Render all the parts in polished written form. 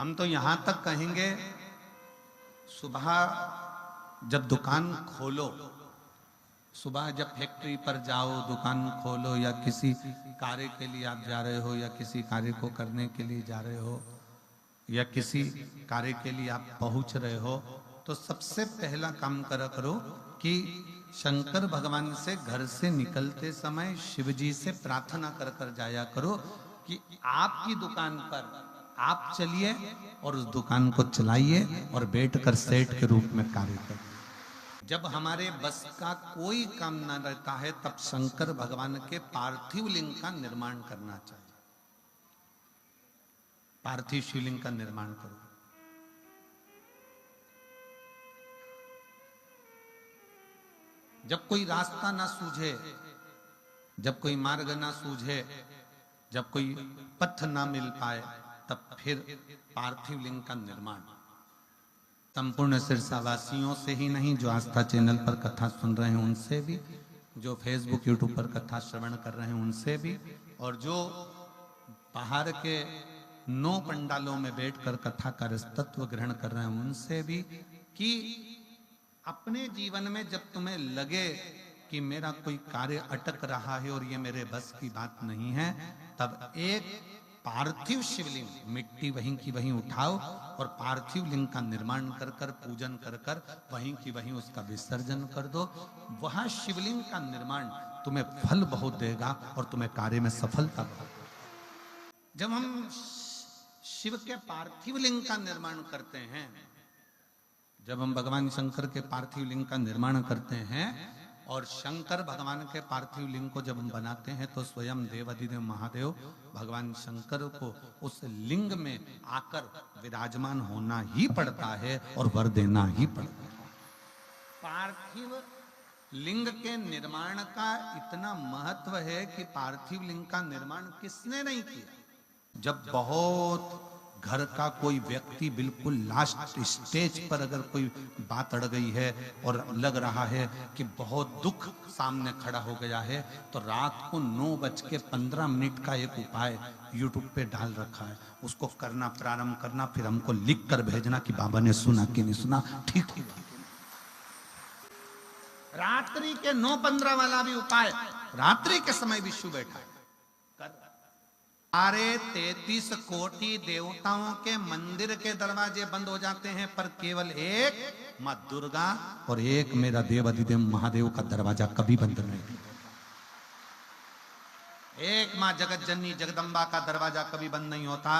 हम तो यहां तक कहेंगे, सुबह जब दुकान खोलो, सुबह जब फैक्ट्री पर जाओ, दुकान खोलो, या किसी कार्य के लिए आप जा रहे हो, या किसी कार्य को करने के लिए जा रहे हो, या किसी कार्य के लिए आप पहुंच रहे हो, तो सबसे पहला काम करो कि शंकर भगवान से घर से निकलते समय शिव जी से प्रार्थना कर कर जाया करो कि आपकी दुकान पर आप चलिए और उस दुकान को चलाइए और बैठकर सेठ के रूप में कार्य करिए। जब हमारे बस का कोई काम ना रहता है, तब शंकर भगवान के पार्थिव लिंग का निर्माण करना चाहिए। पार्थिव शिवलिंग का निर्माण करो। जब कोई रास्ता ना सूझे, जब कोई मार्ग ना सूझे, जब कोई पथ ना मिल पाए, तब फिर पार्थिव लिंग का निर्माण संपूर्ण सिरसावासियों से ही नहीं, जो आस्था चैनल पर कथा सुन रहे हैं उनसे भी, जो फेसबुक यूट्यूब पर कथा श्रवण कर रहे हैं उनसे भी, और जो बाहर के 9 पंडालों में बैठकर कथा का रसतत्व ग्रहण कर रहे हैं उनसे भी, कि अपने जीवन में जब तुम्हें लगे कि मेरा कोई कार्य अटक रहा है और ये मेरे बस की बात नहीं है, तब एक पार्थिव शिवलिंग, मिट्टी वहीं की वहीं उठाओ और पार्थिव लिंग का निर्माण कर कर, पूजन कर कर, वहीं की वहीं उसका विसर्जन कर दो। वह शिवलिंग का निर्माण तुम्हें फल बहुत देगा और तुम्हें कार्य में सफलता बहुत। जब हम शिव के पार्थिव लिंग का निर्माण करते हैं, जब हम भगवान शंकर के पार्थिव लिंग का निर्माण करते हैं और शंकर भगवान के पार्थिव लिंग को जब हम बनाते हैं, तो स्वयं देवाधिदेव महादेव भगवान शंकर को उस लिंग में आकर विराजमान होना ही पड़ता है और वर देना ही पड़ता है। पार्थिव लिंग के निर्माण का इतना महत्व है कि पार्थिव लिंग का निर्माण किसने नहीं किया। जब बहुत घर का कोई व्यक्ति बिल्कुल लास्ट स्टेज पर अगर कोई बात अड़ गई है और लग रहा है कि बहुत दुख सामने खड़ा हो गया है, तो रात को 9:15 का एक उपाय यूट्यूब पे डाल रखा है, उसको करना, प्रारंभ करना, फिर हमको लिख कर भेजना कि बाबा ने सुना कि नहीं सुना, ठीक हुआ। रात्रि के 9:15 वाला भी उपाय रात्रि के समय विष्णु बैठा है। सारे 33 कोटि देवताओं के मंदिर के दरवाजे बंद हो जाते हैं, पर केवल एक मां दुर्गा और एक मेरा देवाधिदेव महादेव का दरवाजा कभी बंद नहीं होता। एक मां जगत जननी जगदम्बा का दरवाजा कभी बंद नहीं होता।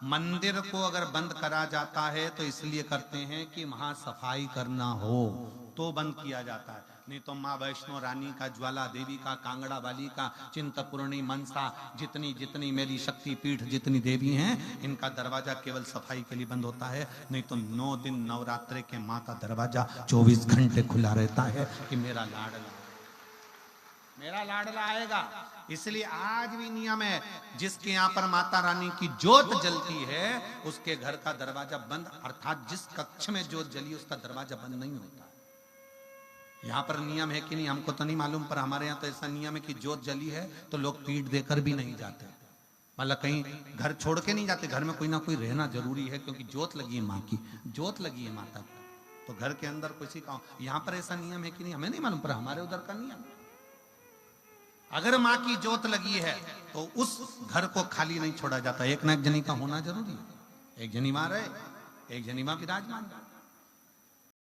मंदिर को अगर बंद करा जाता है तो इसलिए करते हैं कि वहां सफाई करना हो तो बंद किया जाता है, नहीं तो माँ वैष्णो रानी का, ज्वाला देवी का, कांगड़ा वाली का, चिंतपूर्णी, मनसा, जितनी जितनी मेरी शक्ति पीठ जितनी देवी हैं, इनका दरवाजा केवल सफाई के लिए बंद होता है, नहीं तो 9 दिन नवरात्रे के माँ का दरवाजा 24 घंटे खुला रहता है कि मेरा लाडला आएगा। इसलिए आज भी नियम है, जिसके यहाँ पर माता रानी की जोत जलती है उसके घर का दरवाजा बंद, अर्थात जिस कक्ष में जोत जली उसका दरवाजा बंद नहीं होता। यहाँ पर नियम है कि नहीं हमको तो नहीं मालूम, पर हमारे यहाँ तो ऐसा नियम है कि जोत जली है तो लोग पीठ देकर भी नहीं जाते, मतलब कहीं घर छोड़ के नहीं जाते, घर में कोई ना कोई रहना जरूरी है, क्योंकि जोत लगी है, माँ की जोत लगी है माता पर, तो घर के अंदर किसी का। यहाँ पर ऐसा नियम है कि नहीं हमें नहीं मालूम, पर हमारे उधर का नियम, अगर माँ की जोत लगी है तो उस घर को खाली नहीं छोड़ा जाता, एक ना एक जनी का होना जरूरी है। एक जनी माँ रहे, एक जनी माँ विराजमान।